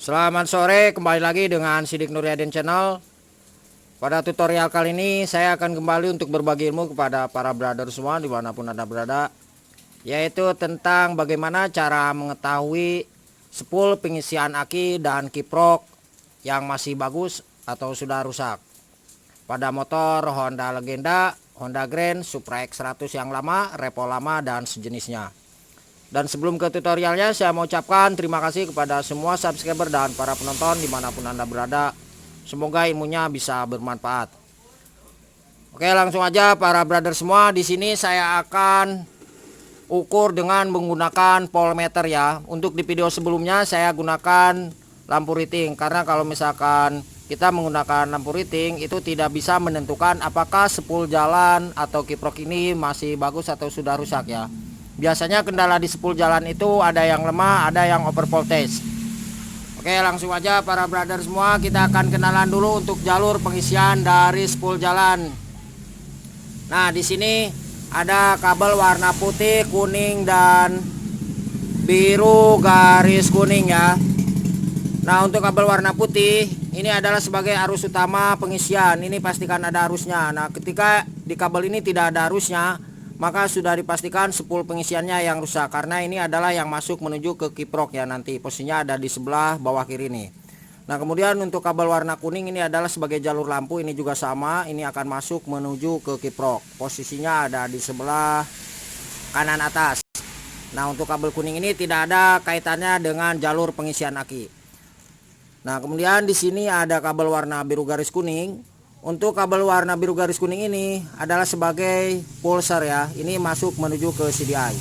Selamat sore, kembali lagi dengan Sidik Nuryadin Channel. Pada tutorial kali ini saya akan kembali untuk berbagi ilmu kepada para brother semua dimanapun Anda berada, yaitu tentang bagaimana cara mengetahui spool pengisian aki dan kiprok yang masih bagus atau sudah rusak pada motor Honda Legenda, Honda Grand, Supra X100 yang lama, Repo lama, dan sejenisnya. Dan sebelum ke tutorialnya, saya mau ucapkan terima kasih kepada semua subscriber dan para penonton dimanapun Anda berada. Semoga ilmunya bisa bermanfaat. Oke, langsung aja para brother semua. Di sini saya akan ukur dengan menggunakan voltmeter ya. Untuk di video sebelumnya saya gunakan lampu riting, karena kalau misalkan kita menggunakan lampu riting itu tidak bisa menentukan apakah spool jalan atau kiprok ini masih bagus atau sudah rusak ya. Biasanya kendala di spool jalan itu ada yang lemah, ada yang over voltage. Oke, langsung aja para brother semua, kita akan kenalan dulu untuk jalur pengisian dari spool jalan. Nah, di sini ada kabel warna putih, kuning, dan biru garis kuning ya. Nah, untuk kabel warna putih ini adalah sebagai arus utama pengisian. Ini pastikan ada arusnya. Nah, ketika di kabel ini tidak ada arusnya, maka sudah dipastikan spool pengisiannya yang rusak, karena ini adalah yang masuk menuju ke kiprok ya. Nanti posisinya ada di sebelah bawah kiri nih. Nah, kemudian untuk kabel warna kuning ini adalah sebagai jalur lampu. Ini juga sama, ini akan masuk menuju ke kiprok. Posisinya ada di sebelah kanan atas. Nah, untuk kabel kuning ini tidak ada kaitannya dengan jalur pengisian aki. Nah, kemudian di sini ada kabel warna biru garis kuning. Untuk kabel warna biru garis kuning ini adalah sebagai pulsar ya. Ini masuk menuju ke CDI.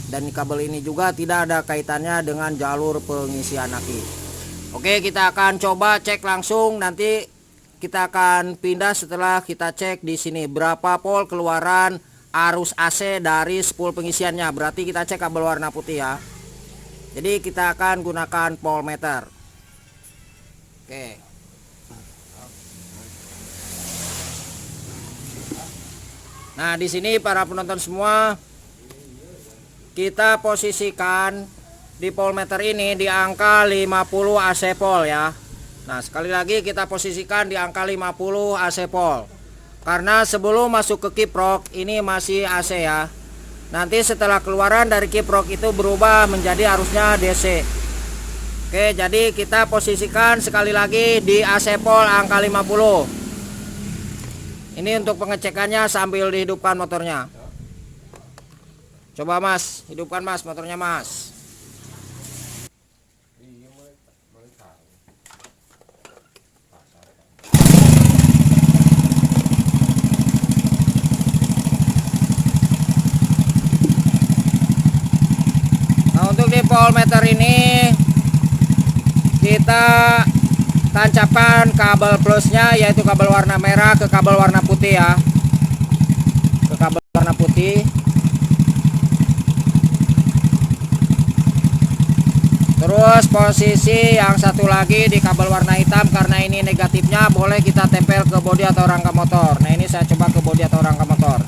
Dan kabel ini juga tidak ada kaitannya dengan jalur pengisian aki. Oke, kita akan coba cek langsung. Nanti kita akan pindah setelah kita cek di sini berapa volt keluaran arus AC dari spool pengisiannya. Berarti kita cek kabel warna putih ya. Jadi kita akan gunakan voltmeter. Oke. Nah, di sini para penonton semua, kita posisikan di voltmeter ini di angka 50 AC volt ya. Nah, sekali lagi kita posisikan di angka 50 AC volt. Karena sebelum masuk ke kiprok ini masih AC ya. Nanti setelah keluaran dari kiprok itu berubah menjadi arusnya DC. Oke, jadi kita posisikan sekali lagi di AC volt angka 50. Ini untuk pengecekannya sambil dihidupkan motornya. Coba Mas, hidupkan Mas motornya Mas. Nah, untuk di voltmeter ini kita tancapkan kabel plusnya, yaitu kabel warna merah ke kabel warna putih ya. Ke kabel warna putih. Terus posisi yang satu lagi di kabel warna hitam, karena ini negatifnya, boleh kita tempel ke bodi atau rangka motor. Nah, ini saya coba ke bodi atau rangka motor.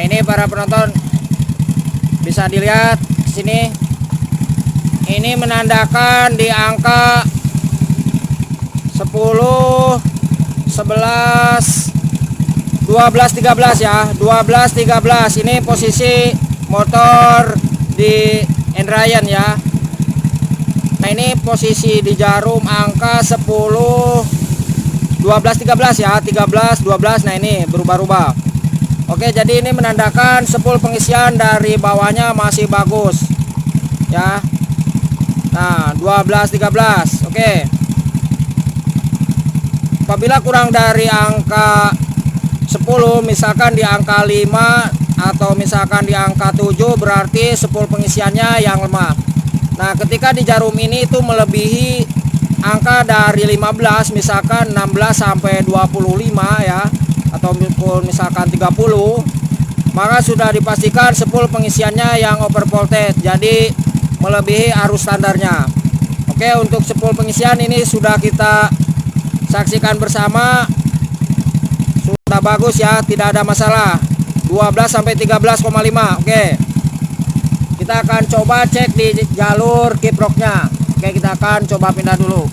Ini para penonton bisa dilihat di sini, ini menandakan di angka 10, 11, 12, 13 ya. 12, 13 ini posisi motor di Endrayan ya. Nah, ini posisi di jarum angka 10, 12, 13 ya. 13, 12, nah ini berubah-ubah. Oke, jadi ini menandakan spool pengisian dari bawahnya masih bagus ya. Nah, 12, 13. Oke. Apabila kurang dari angka 10, misalkan di angka 5 atau misalkan di angka 7, berarti spool pengisiannya yang lemah. Nah, ketika di jarum ini itu melebihi angka dari 15, misalkan 16 sampai 25 ya, atau misalkan 30, maka sudah dipastikan spool pengisiannya yang over voltage, jadi melebihi arus standarnya. Oke, untuk spool pengisian ini sudah kita saksikan bersama, sudah bagus ya, tidak ada masalah. 12 sampai 13,5. Oke. Kita akan coba cek di jalur kiproknya. Oke, kita akan coba pindah dulu.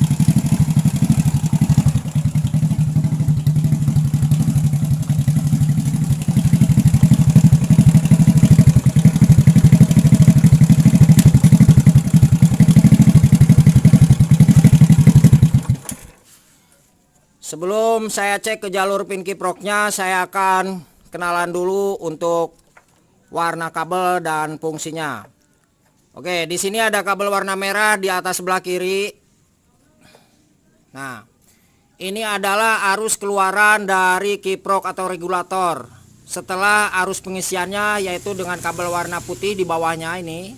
Sebelum saya cek ke jalur pin kiproknya, saya akan kenalan dulu untuk warna kabel dan fungsinya. Oke, di sini ada kabel warna merah di atas sebelah kiri. Nah, ini adalah arus keluaran dari kiprok atau regulator. Setelah arus pengisiannya, yaitu dengan kabel warna putih di bawahnya ini,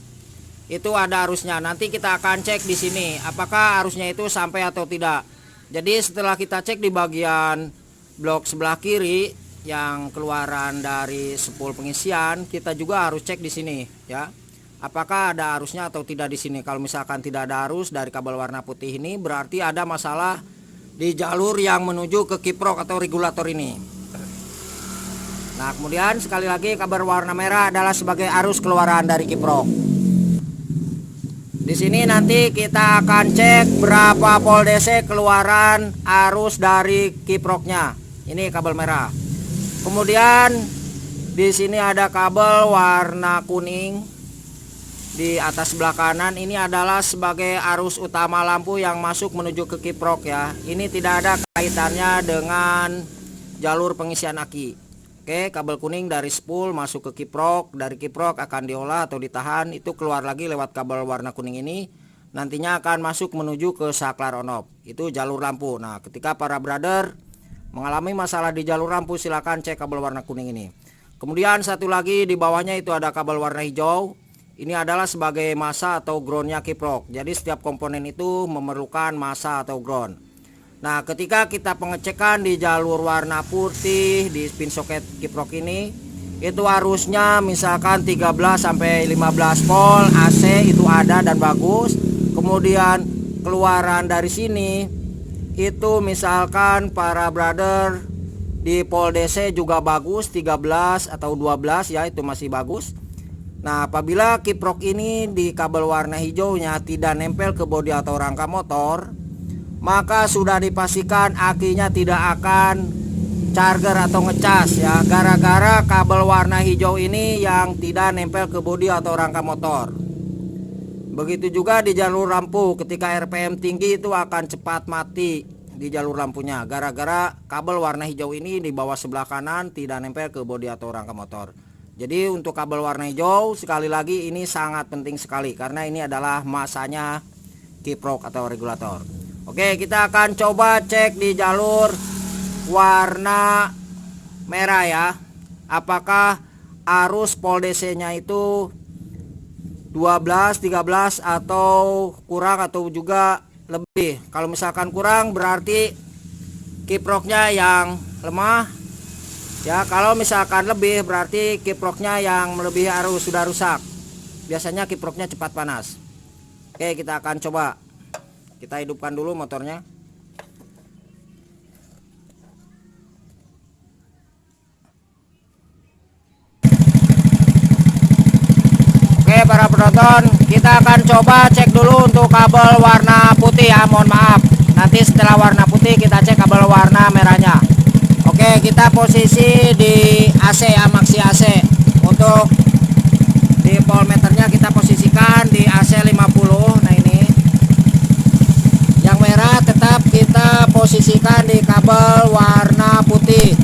itu ada arusnya. Nanti kita akan cek di sini apakah arusnya itu sampai atau tidak. Jadi setelah kita cek di bagian blok sebelah kiri yang keluaran dari spool pengisian, kita juga harus cek di sini ya. Apakah ada arusnya atau tidak di sini. Kalau misalkan tidak ada arus dari kabel warna putih ini, berarti ada masalah di jalur yang menuju ke kiprok atau regulator ini. Nah, kemudian sekali lagi kabel warna merah adalah sebagai arus keluaran dari kiprok. Di sini nanti kita akan cek berapa volt DC keluaran arus dari kiproknya. Ini kabel merah. Kemudian di sini ada kabel warna kuning di atas sebelah kanan. Ini adalah sebagai arus utama lampu yang masuk menuju ke kiprok ya. Ini tidak ada kaitannya dengan jalur pengisian aki. Oke, kabel kuning dari spool masuk ke kiprok, dari kiprok akan diolah atau ditahan, itu keluar lagi lewat kabel warna kuning ini, nantinya akan masuk menuju ke saklar on off. Itu jalur lampu. Nah, ketika para brother mengalami masalah di jalur lampu, silakan cek kabel warna kuning ini. Kemudian satu lagi di bawahnya itu ada kabel warna hijau. Ini adalah sebagai massa atau groundnya kiprok. Jadi setiap komponen itu memerlukan massa atau ground. Nah, ketika kita pengecekan di jalur warna putih di pin soket kiprok ini, itu arusnya misalkan 13 sampai 15 volt AC itu ada dan bagus. Kemudian keluaran dari sini itu misalkan para brother di volt DC juga bagus, 13 atau 12 ya, itu masih bagus. Nah, apabila kiprok ini di kabel warna hijaunya tidak nempel ke bodi atau rangka motor, maka sudah dipastikan akinya tidak akan charger atau ngecas ya, gara-gara kabel warna hijau ini yang tidak nempel ke bodi atau rangka motor. Begitu juga di jalur lampu, ketika RPM tinggi itu akan cepat mati di jalur lampunya, gara-gara kabel warna hijau ini di bawah sebelah kanan tidak nempel ke bodi atau rangka motor. Jadi untuk kabel warna hijau sekali lagi ini sangat penting sekali, karena ini adalah masanya kiprok atau regulator. Oke, kita akan coba cek di jalur warna merah ya. Apakah arus volt DC-nya itu 12, 13 atau kurang atau juga lebih. Kalau misalkan kurang berarti kiproknya yang lemah. Ya, kalau misalkan lebih berarti kiproknya yang melebihi arus sudah rusak. Biasanya kiproknya cepat panas. Oke, kita akan coba. Kita hidupkan dulu motornya. Oke, para penonton, kita akan coba cek dulu untuk kabel warna putih ya. Mohon maaf, nanti setelah warna putih kita cek kabel warna merahnya. Oke, kita posisi di AC ya, maksi AC. Untuk di voltmeternya kita posisikan di AC 50. Nah, ini yang merah tetap kita posisikan di kabel warna putih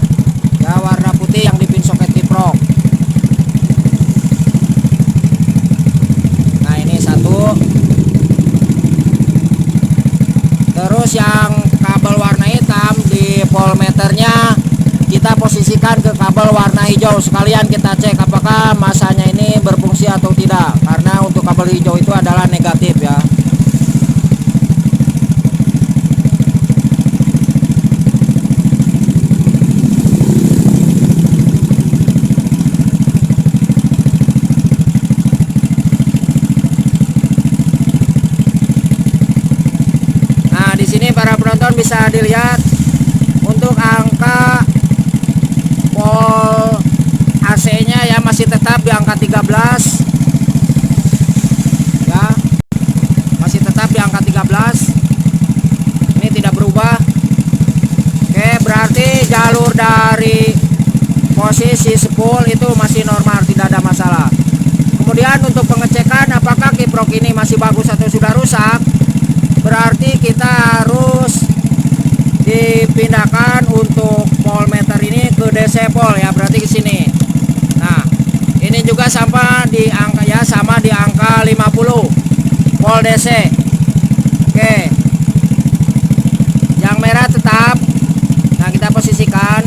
ya, warna putih yang di pin soket kiprok. Nah, ini satu. Terus yang kabel warna hitam di voltmeternya kita posisikan ke kabel warna hijau. Sekalian kita cek apakah masanya ini berfungsi atau tidak, karena untuk kabel hijau itu adalah negatif ya. penonton bisa dilihat untuk angka pol AC nya ya masih tetap di angka 13 ya, masih tetap di angka 13. Ini tidak berubah. Oke, berarti jalur dari posisi spool itu masih normal, tidak ada masalah. Kemudian untuk pengecekan apakah kiprok ini masih bagus atau sudah rusak, berarti kita harus dipindahkan untuk voltmeter ini ke DC pol ya, berarti ke sini. Nah, ini juga sama di angka ya, sama di angka 50 volt DC. Oke. Yang merah tetap. Nah, kita posisikan.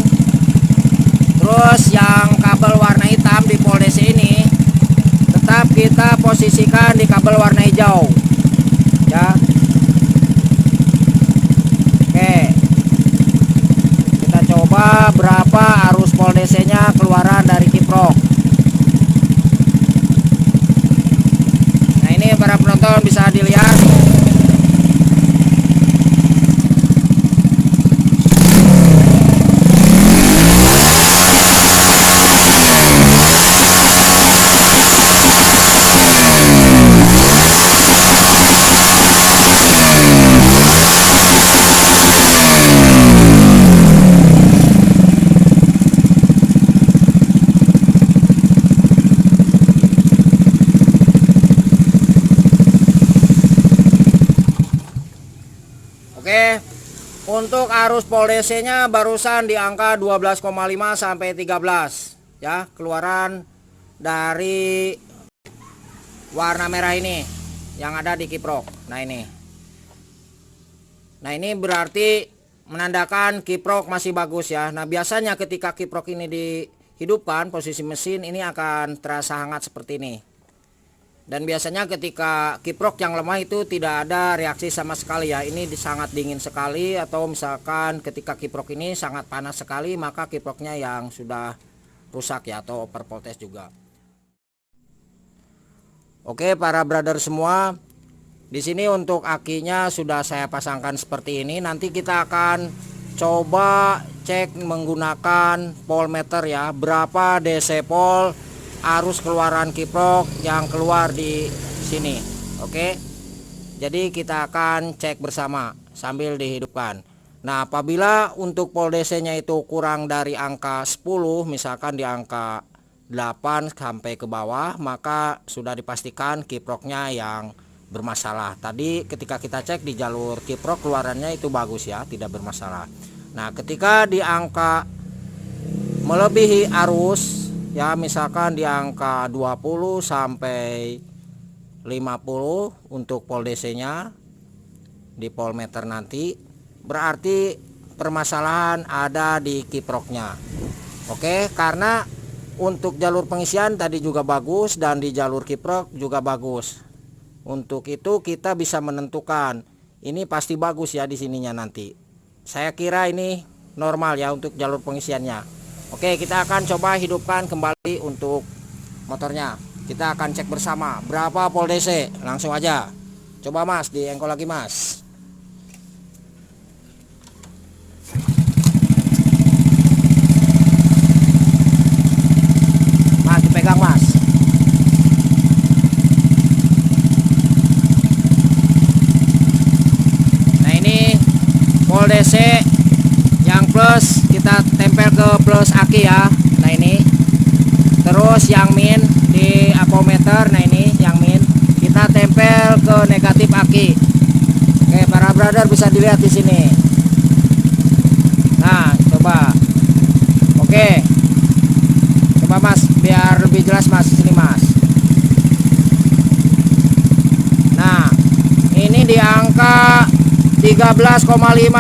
Terus yang kabel warna hitam di pol DC ini tetap kita posisikan di kabel warna hijau. Ya. Oke. Kita coba berapa arus pol DC-nya keluaran dari kiprok. Nah, ini para penonton bisa dilihat. Oke, untuk arus pol DC nya barusan di angka 12,5 sampai 13 ya, keluaran dari warna merah ini yang ada di kiprok. Nah ini berarti menandakan kiprok masih bagus ya. Nah, biasanya ketika kiprok ini dihidupkan, posisi mesin ini akan terasa hangat seperti ini. Dan biasanya ketika kiprok yang lemah itu tidak ada reaksi sama sekali ya. Ini sangat dingin sekali, atau misalkan ketika kiprok ini sangat panas sekali, maka kiproknya yang sudah rusak ya, atau overvoltage juga. Oke, para brother semua, di sini untuk akinya sudah saya pasangkan seperti ini. Nanti kita akan coba cek menggunakan voltmeter ya, berapa DC pol arus keluaran kiprok yang keluar di sini. Oke. Jadi kita akan cek bersama sambil dihidupkan. Nah, apabila untuk pol DC-nya itu kurang dari angka 10, misalkan di angka 8 sampai ke bawah, maka sudah dipastikan kiproknya yang bermasalah. Tadi ketika kita cek di jalur kiprok keluarannya itu bagus ya, tidak bermasalah. Nah, ketika di angka melebihi arus ya, misalkan di angka 20 sampai 50 untuk pol DC nya di voltmeter nanti, berarti permasalahan ada di kiproknya. Oke, karena untuk jalur pengisian tadi juga bagus dan di jalur kiprok juga bagus. Untuk itu kita bisa menentukan ini pasti bagus ya di sininya nanti. Saya kira ini normal ya untuk jalur pengisiannya. Oke, kita akan coba hidupkan kembali untuk motornya. Kita akan cek bersama berapa pol DC. Langsung aja. Coba Mas, diengkol lagi Mas. Mas, dipegang Mas. Nah, ini pol DC yang plus kita tempel ke plus aki ya. Nah, ini terus yang min di apometer. Nah, ini yang min kita tempel ke negatif aki. Oke, para brother bisa dilihat di sini. Nah, coba. Oke, coba Mas biar lebih jelas Mas, sini Mas. Nah, ini di angka 13,5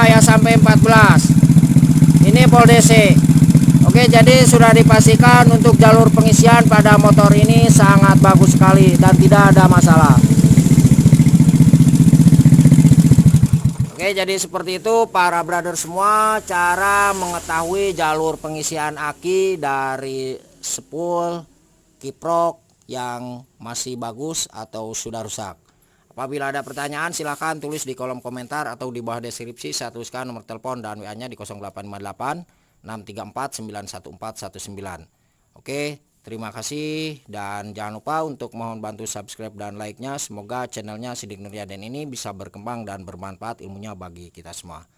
ya sampai 14. Ini pol DC. Oke, jadi sudah dipastikan untuk jalur pengisian pada motor ini sangat bagus sekali dan tidak ada masalah. Oke, jadi seperti itu para brother semua, cara mengetahui jalur pengisian aki dari spool kiprok yang masih bagus atau sudah rusak. Apabila ada pertanyaan silahkan tulis di kolom komentar atau di bawah deskripsi. Saya tuliskan nomor telepon dan WA-nya di 0858 634 91419. Oke, terima kasih dan jangan lupa untuk mohon bantu subscribe dan like-nya. Semoga channelnya Sidik Nuryaden ini bisa berkembang dan bermanfaat ilmunya bagi kita semua.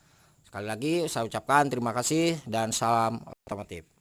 Sekali lagi saya ucapkan terima kasih dan salam otomotif.